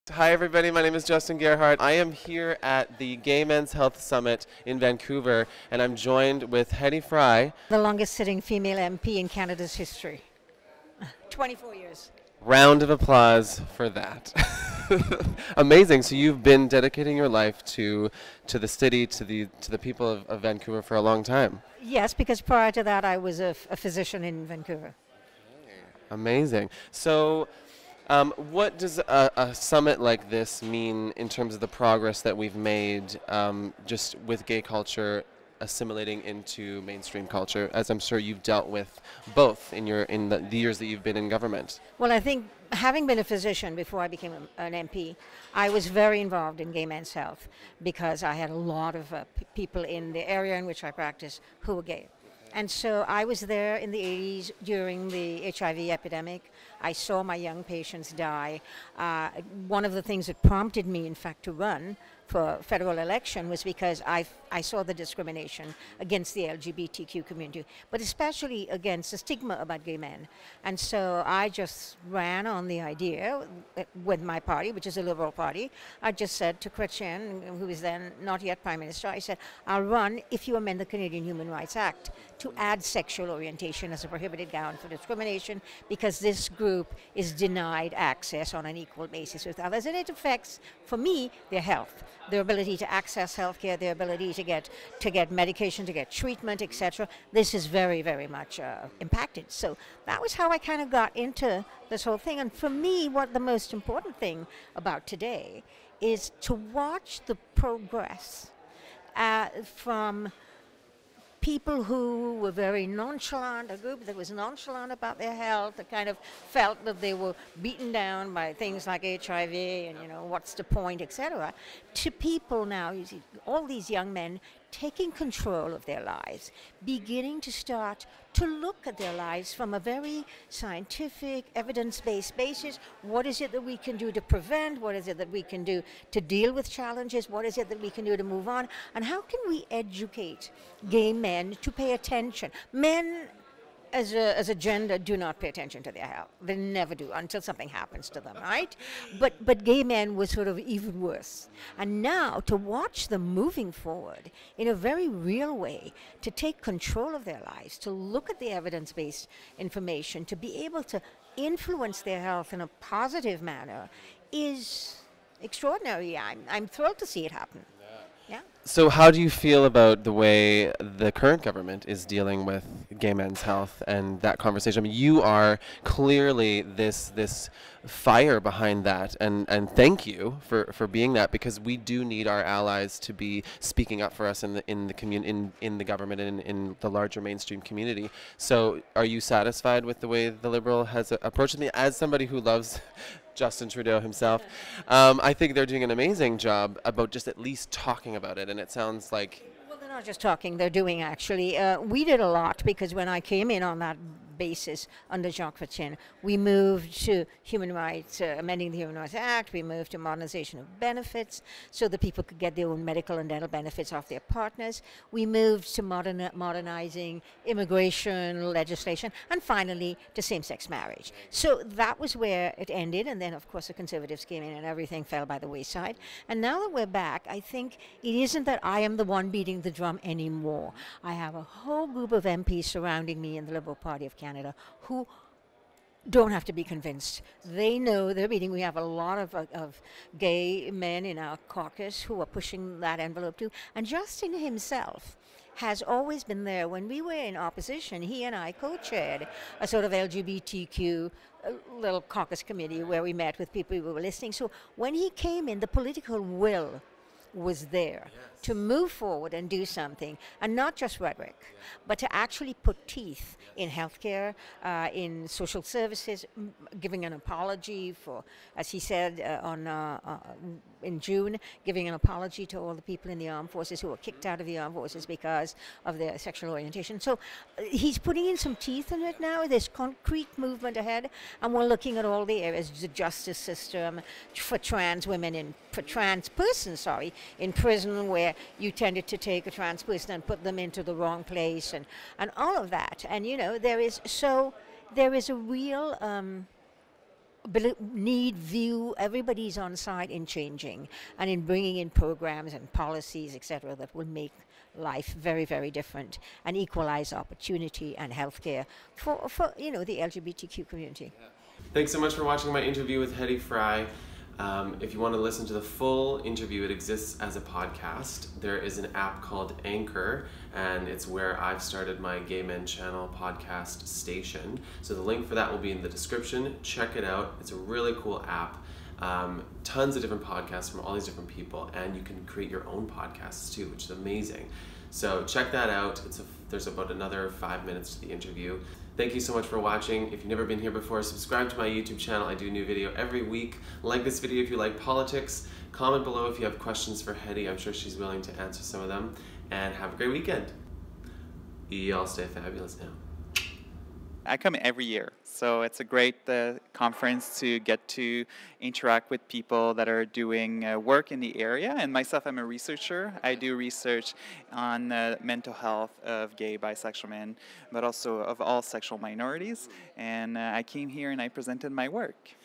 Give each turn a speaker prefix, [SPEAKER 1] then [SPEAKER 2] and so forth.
[SPEAKER 1] Hi everybody, my name is Justin Gerhard. I am here at the Gay Men's Health Summit in Vancouver, and I'm joined with Hedy Fry.
[SPEAKER 2] The longest sitting female MP in Canada's history. 24 years.
[SPEAKER 1] Round of applause for that. Amazing. So you've been dedicating your life to the city, to the people of Vancouver for a long time.
[SPEAKER 2] Yes, because prior to that I was a physician in Vancouver.
[SPEAKER 1] Amazing. So what does a summit like this mean in terms of the progress that we've made just with gay culture assimilating into mainstream culture, as I'm sure you've dealt with both in the years that you've been in government?
[SPEAKER 2] Well, I think having been a physician before I became an MP, I was very involved in gay men's health because I had a lot of people in the area in which I practice who were gay. And so I was there in the 80s during the HIV epidemic. I saw my young patients die. One of the things that prompted me, in fact, to run for federal election was because I saw the discrimination against the LGBTQ community, but especially against the stigma about gay men. And so I just ran on the idea with my party, which is a Liberal Party. I just said to Chrétien, who was then not yet Prime Minister, I said, I'll run if you amend the Canadian Human Rights Act to add sexual orientation as a prohibited ground for discrimination, because this group is denied access on an equal basis with others, and it affects, for me, their health, their ability to access healthcare, their ability to get medication, to get treatment, etc. This is very, very much impacted. So that was how I kind of got into this whole thing. And for me, what the most important thing about today is to watch the progress from people who were very nonchalant, a group that was nonchalant about their health, that kind of felt that they were beaten down by things like HIV and, you know, what's the point, etc., to people now, you see, all these young men taking control of their lives, beginning to start to look at their lives from a very scientific, evidence-based basis. What is it that we can do to prevent? What is it that we can do to deal with challenges? What is it that we can do to move on? And how can we educate gay men to pay attention? Men as a gender do not pay attention to their health. They never do until something happens to them, right? But gay men were sort of even worse. And now to watch them moving forward in a very real way, to take control of their lives, to look at the evidence-based information, to be able to influence their health in a positive manner is extraordinary. I'm thrilled to see it happen. Yeah.
[SPEAKER 1] So how do you feel about the way the current government is dealing with gay men's health and that conversation? I mean, you are clearly this fire behind that, and thank you for being that, because we do need our allies to be speaking up for us in the government and in the larger mainstream community. So are you satisfied with the way the Liberal has approached me as somebody who loves Justin Trudeau himself? I think they're doing an amazing job about just at least talking about it, and it sounds like...
[SPEAKER 2] Well, they're not just talking, they're doing, actually. We did a lot, because when I came in on that basis under Jacques Chrétien, we moved to human rights, amending the Human Rights Act. We moved to modernization of benefits so that people could get their own medical and dental benefits off their partners. We moved to modernizing immigration legislation, and finally to same-sex marriage. So that was where it ended, and then of course the Conservatives came in and everything fell by the wayside. And now that we're back, I think it isn't that I am the one beating the drum anymore. I have a whole group of MPs surrounding me in the Liberal Party of Canada who don't have to be convinced. They know they're meeting. We have a lot of gay men in our caucus who are pushing that envelope too. And Justin himself has always been there. When we were in opposition, he and I co-chaired a sort of LGBTQ little caucus committee where we met with people who were listening. So when he came in, the political will was there to move forward and do something, and not just rhetoric, but to actually put teeth in healthcare, in social services, giving an apology for, as he said in June, giving an apology to all the people in the armed forces who were kicked out of the armed forces because of their sexual orientation. So he's putting in some teeth in it now. There's concrete movement ahead, and we're looking at all the areas, the justice system for trans women, for trans persons, sorry, in prison, where you tended to take a trans person and put them into the wrong place, and all of that. And you know, there is a real view, everybody's on side in changing and in bringing in programs and policies, etc., that will make life very, very different and equalize opportunity and healthcare for the LGBTQ community.
[SPEAKER 1] Thanks so much for watching my interview with Hedy Fry. If you want to listen to the full interview, it exists as a podcast. There is an app called Anchor, and it's where I've started my Gay Men Channel podcast station. So the link for that will be in the description. Check it out. It's a really cool app. Tons of different podcasts from all these different people, and you can create your own podcasts too, which is amazing. So check that out. There's about another 5 minutes to the interview. Thank you so much for watching. If you've never been here before, subscribe to my YouTube channel. I do a new video every week. Like this video if you like politics. Comment below if you have questions for Hedy. I'm sure she's willing to answer some of them. And have a great weekend. Y'all stay fabulous now.
[SPEAKER 3] I come every year, so it's a great conference to get to interact with people that are doing work in the area. And myself, I'm a researcher. I do research on mental health of gay, bisexual men, but also of all sexual minorities. And I came here and I presented my work.